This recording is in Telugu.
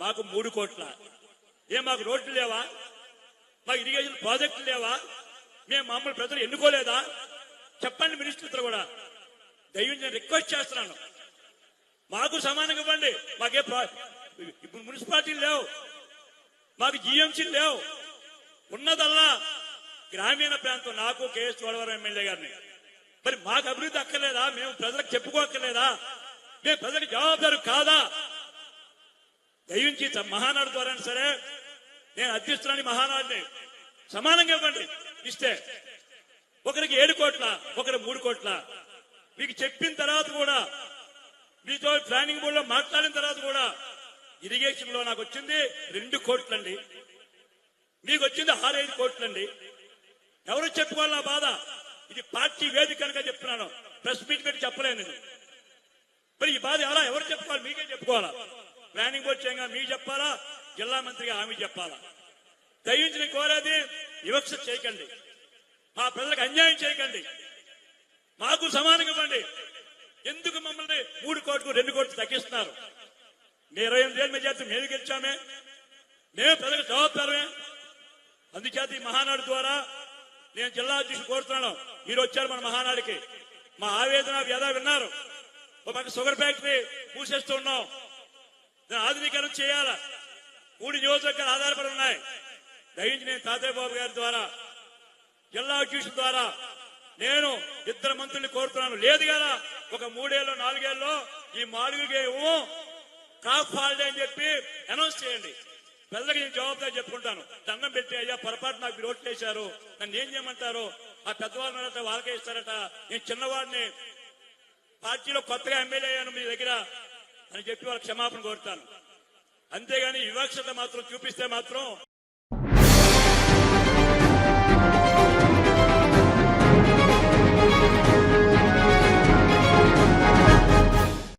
మాకు 3 కోట్ల. మాకు రోడ్లు లేవా? మాకు ఇరిగేషన్ ప్రాజెక్టులు లేవా? మేము మామూలు ప్రజలు ఎన్నుకోలేదా? చెప్పండి మినిస్టర్తో కూడా. దయచేసి నేను రిక్వెస్ట్ చేస్తున్నాను, మాకు సమానంగా ఇవ్వండి. మాకే ఇప్పుడు మున్సిపాలిటీలు లేవు, మాకు జీఎంసీలు లేవు. ఉన్నదల్లా గ్రామీణ ప్రాంతం. నాకు కేఎస్ చోడవరం ఎమ్మెల్యే గారిని, మరి మాకు అభివృద్ధి అక్కర్లేదా? మేము ప్రజలకు చెప్పుకోక్కర్లేదా? మేము ప్రజలకు జవాబుదారు కాదా? దయించి మహానాడు ద్వారా సరే, నేను అధ్యక్షురాని మహానాడుని సమానంగా ఇవ్వండి. ఇస్తే ఒకరికి 7 కోట్ల, ఒకరు 3 కోట్ల. మీకు చెప్పిన తర్వాత కూడా, మీతో ప్లానింగ్ బోర్డులో మాట్లాడిన తర్వాత కూడా, ఇరిగేషన్ లో నాకు వచ్చింది 2 కోట్లండి, మీకు వచ్చింది 6-5 కోట్లండి. ఎవరు చెప్పుకోవాలి నా బాధ? ఇది పార్టీ వేదిక కనుక చెప్తున్నాను, ప్రెస్ మీట్ పెట్టి చెప్పలేను నేను. మరి ఈ బాధ ఎలా ఎవరు చెప్పుకోవాలి? మీకే చెప్పుకోవాలా? ప్లానింగ్ బోర్డు చేయంగా మీకు చెప్పాలా? జిల్లా మంత్రిగా హామీ చెప్పాలా? దయించి కోరేది, వివక్ష చేయకండి, మా ప్రజలకు అన్యాయం చేయకండి, మాకు సమానంగా ఇవ్వండి. ఎందుకు మమ్మల్ని 3 కోట్లు 2 కోట్లు తగ్గిస్తున్నారు? 28 ఏళ్ళ మెజార్టీ మేము గెలిచామే, మేము ప్రజలకు జవాబుదారమే. అందుచేత ఈ మహానాడు ద్వారా నేను జిల్లా అధ్యక్షుడు కోరుతున్నాను, మీరు వచ్చారు మన మహానాడికి, మా ఆవేదన వ్యధ విన్నారు. ఒక పక్క షుగర్ ఫ్యాక్టరీ మూసేస్తూ ఉన్నాం, దాన్ని ఆధునీకరణ చేయాలా. 3 నియోజకవర్గాలు ఆధారపడి ఉన్నాయి. దయించి నేను తాతయ్య బాబు గారి ద్వారా, జిల్లా అధ్యక్షుల ద్వారా నేను 2 మంత్రుల్ని కోరుతున్నాను. లేదు కదా, ఒక 3 ఏళ్ళు 4 ఏళ్ళలో ఈ 4 క్రాప్ హాలిడే అని చెప్పి అనౌన్స్ చేయండి. ప్రజలకు నేను జవాబుదారి చెప్పుకుంటాను. దండం పెట్టి, అయ్యా పొరపాటు నాకు మీరు ఓట్లు వేశారు, నన్ను ఏం చేయమంటారు? ఆ పెద్దవాళ్ళ వాళ్ళకే ఇస్తారట, నేను చిన్నవాడిని, పార్టీలో కొత్తగా ఎమ్మెల్యే అయ్యాను మీ దగ్గర అని చెప్పి వాళ్ళకి క్షమాపణ కోరుతాను. అంతేగాని వివక్షత మాత్రం చూపిస్తే మాత్రం